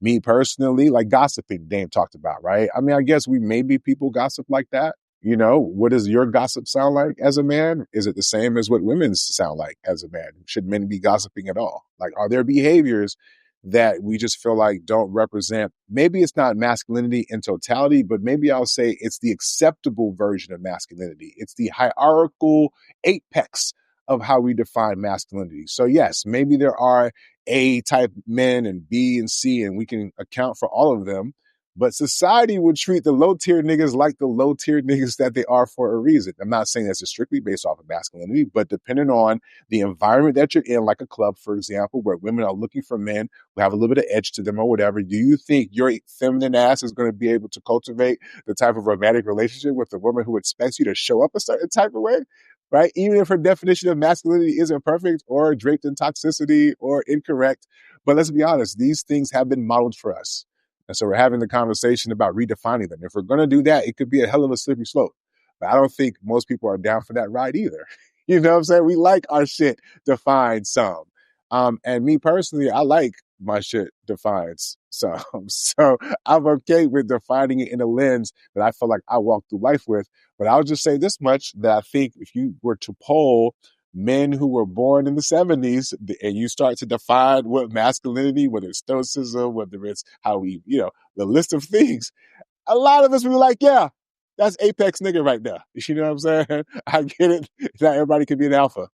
Me personally, like gossiping, Dame talked about, right? I mean, I guess we maybe people gossip like that. You know, what does your gossip sound like as a man? Is it the same as what women's sound like as a man? Should men be gossiping at all? Like, are there behaviors that we just feel like don't represent? Maybe it's not masculinity in totality, but maybe I'll say it's the acceptable version of masculinity. It's the hierarchical apex of how we define masculinity. So yes, maybe there are A type men and B and C, and we can account for all of them. But society would treat the low tier niggas like the low tier niggas that they are for a reason. I'm not saying that's just strictly based off of masculinity, but depending on the environment that you're in, like a club, for example, where women are looking for men who have a little bit of edge to them or whatever, do you think your feminine ass is going to be able to cultivate the type of romantic relationship with a woman who expects you to show up a certain type of way? Right? Even if her definition of masculinity isn't perfect or draped in toxicity or incorrect. But let's be honest, these things have been modeled for us. And so we're having the conversation about redefining them. If we're going to do that, it could be a hell of a slippery slope. But I don't think most people are down for that ride either. You know what I'm saying? We like our shit defined some. And me personally, I like my shit defined some. So I'm okay with defining it in a lens that I feel like I walk through life with. But I'll just say this much, that I think if you were to poll men who were born in the 70s and you start to define what masculinity, whether it's stoicism, whether it's how we, the list of things, a lot of us will be like, yeah, that's apex nigga right there. You know what I'm saying? I get it. Not everybody can be an alpha.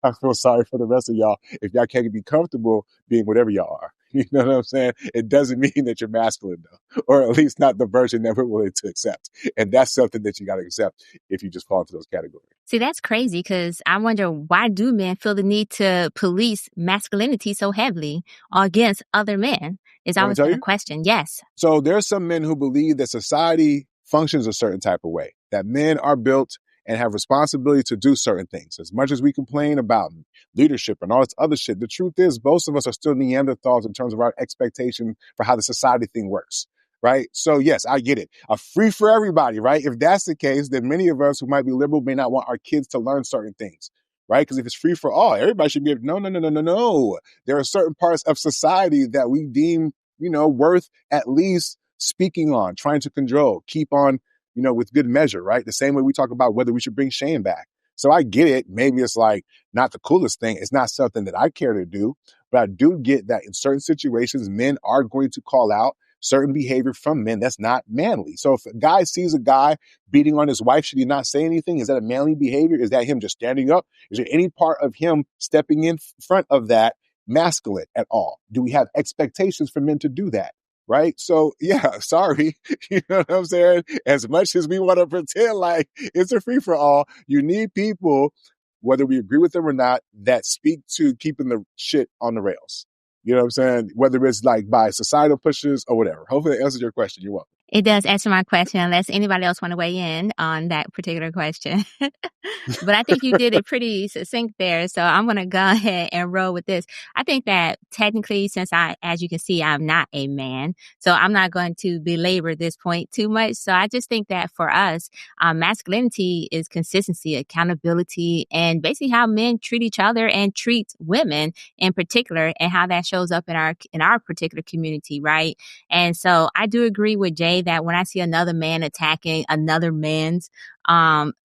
I feel sorry for the rest of y'all if y'all can't be comfortable being whatever y'all are. You know what I'm saying? It doesn't mean that you're masculine, though, or at least not the version that we're willing to accept. And that's something that you got to accept if you just fall into those categories. See, that's crazy because I wonder, why do men feel the need to police masculinity so heavily against other men? It's always been a question. Yes. So there's some men who believe that society functions a certain type of way, that men are built and have responsibility to do certain things. As much as we complain about leadership and all this other shit, the truth is most of us are still Neanderthals in terms of our expectation for how the society thing works, right? So yes, I get it. A free for everybody, right? If that's the case, then many of us who might be liberal may not want our kids to learn certain things, right? Because if it's free for all, everybody should be able to, no. There are certain parts of society that we deem, worth at least speaking on, trying to control, keep on, with good measure, right? The same way we talk about whether we should bring shame back. So I get it. Maybe it's like not the coolest thing. It's not something that I care to do, but I do get that in certain situations, men are going to call out certain behavior from men that's not manly. So if a guy sees a guy beating on his wife, should he not say anything? Is that a manly behavior? Is that him just standing up? Is there any part of him stepping in front of that masculine at all? Do we have expectations for men to do that? Right? So yeah, sorry. You know what I'm saying? As much as we want to pretend like it's a free for all, you need people, whether we agree with them or not, that speak to keeping the shit on the rails. You know what I'm saying? Whether it's like by societal pushes or whatever. Hopefully that answers your question. You're welcome. It does answer my question, unless anybody else want to weigh in on that particular question. But I think you did it pretty succinct there. So I'm going to go ahead and roll with this. I think that technically, since as you can see, I'm not a man, so I'm not going to belabor this point too much. So I just think that for us, masculinity is consistency, accountability, and basically how men treat each other and treat women in particular, and how that shows up in our particular community, right? And so I do agree with Jay that when I see another man attacking another man's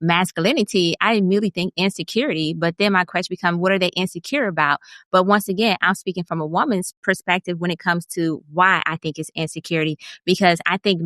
masculinity, I immediately think insecurity. But then my question becomes, what are they insecure about? But once again, I'm speaking from a woman's perspective when it comes to why I think it's insecurity, because I think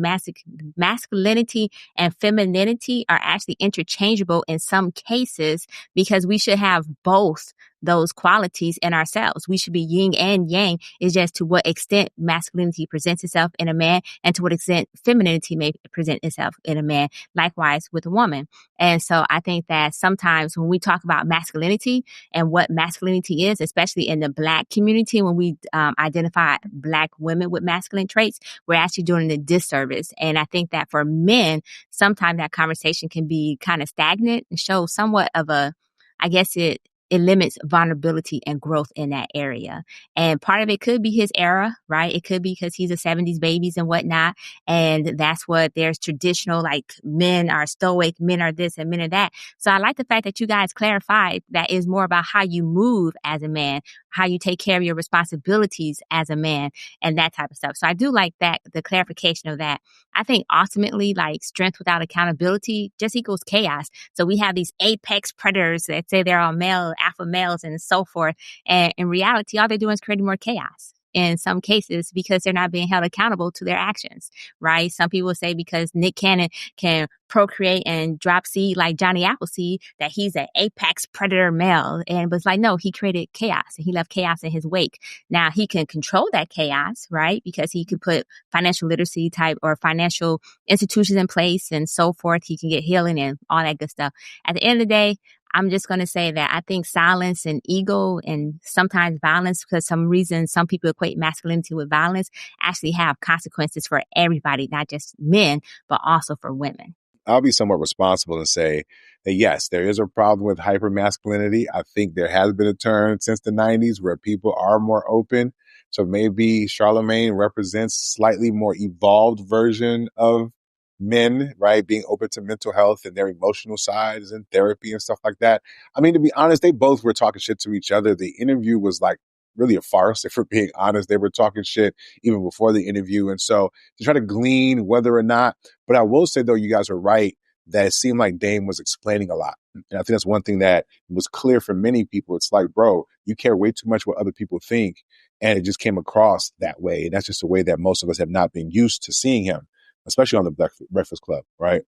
masculinity and femininity are actually interchangeable in some cases, because we should have both those qualities in ourselves. We should be yin and yang. It's just to what extent masculinity presents itself in a man and to what extent femininity may present itself in a man. Likewise with a woman. And so I think that sometimes when we talk about masculinity and what masculinity is, especially in the Black community, when we identify Black women with masculine traits, we're actually doing a disservice. And I think that for men, sometimes that conversation can be kind of stagnant and show somewhat of it limits vulnerability and growth in that area. And part of it could be his era, right? It could be because he's a 70s babies and whatnot. And that's what there's traditional, like men are stoic, men are this and men are that. So I like the fact that you guys clarified that is more about how you move as a man, how you take care of your responsibilities as a man and that type of stuff. So I do like that, the clarification of that. I think ultimately, like, strength without accountability just equals chaos. So we have these apex predators that say they're all male, alpha males and so forth. And in reality, all they're doing is creating more chaos in some cases because they're not being held accountable to their actions, right? Some people say because Nick Cannon can procreate and drop seed like Johnny Appleseed, that he's an apex predator male. And was like, no, he created chaos and he left chaos in his wake. Now he can control that chaos, right? Because he can put financial literacy type or financial institutions in place and so forth. He can get healing and all that good stuff. At the end of the day, I'm just going to say that I think silence and ego and sometimes violence, because some reason some people equate masculinity with violence, actually have consequences for everybody, not just men, but also for women. I'll be somewhat responsible and say that, yes, there is a problem with hypermasculinity. I think there has been a turn since the 90s where people are more open. So maybe Charlamagne represents slightly more evolved version of men, right? Being open to mental health and their emotional sides and therapy and stuff like that. I mean, to be honest, they both were talking shit to each other. The interview was like really a farce, if we're being honest. They were talking shit even before the interview. And so to try to glean whether or not, but I will say though, you guys are right that it seemed like Dame was explaining a lot. And I think that's one thing that was clear for many people. It's like, bro, you care way too much what other people think. And it just came across that way. And that's just a way that most of us have not been used to seeing him, especially on the Breakfast Club, right?